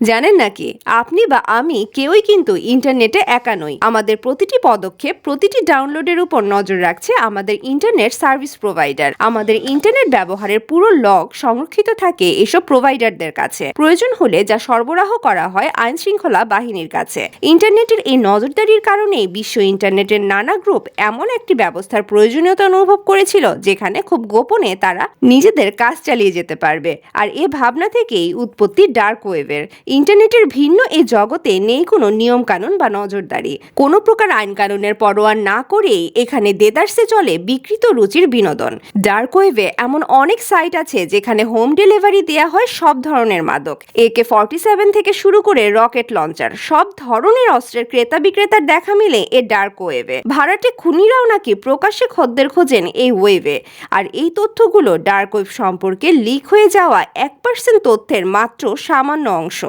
জানেন নাকি, আপনি বা আমি কেউই কিন্তু ইন্টারনেটে একা নই। আমাদের প্রতিটি পদক্ষেপ, প্রতিটি ডাউনলোডের উপর নজর রাখছে আমাদের ইন্টারনেট সার্ভিস প্রোভাইডার। আমাদের ইন্টারনেট ব্যবহারের পুরো লগ সংরক্ষিত থাকে এসব প্রোভাইডারদের কাছে। প্রয়োজন হলে যা সরবরাহ করা হয় আইন শৃঙ্খলা বাহিনীর কাছে। ইন্টারনেটের এই নজরদারির কারণেই বিশ্ব ইন্টারনেটের নানা গ্রুপ এমন একটি ব্যবস্থার প্রয়োজনীয়তা অনুভব করেছিল যেখানে খুব গোপনে তারা নিজেদের কাজ চালিয়ে যেতে পারবে। আর এ ভাবনা থেকেই উৎপত্তি ডার্ক ওয়েবের। ইন্টারনেটের ভিন্ন এই জগতে নেই কোনো নিয়ম কানুন বা নজরদারি। কোনো প্রকার আইন কানুনের পরোয়া না করেই এখানে দেদারসে চলে বিকৃত রুচির বিনোদন। ডার্ক ওয়েবে এমন অনেক সাইট আছে যেখানে হোম ডেলিভারি দেয়া হয় সব ধরনের মাদক, AK-47 থেকে শুরু করে রকেট লঞ্চার, সব ধরনের অস্ত্রের ক্রেতা বিক্রেতার দেখা মিলে এ ডার্ক ওয়েবে। ভাড়াটে খুনিরাও নাকি প্রকাশ্যে খদ্দের খোঁজেন এই ওয়েবে। আর এই তথ্যগুলো ডার্ক ওয়েব সম্পর্কে লিক হয়ে যাওয়া 1% তথ্যের মাত্র সামান্য অংশ।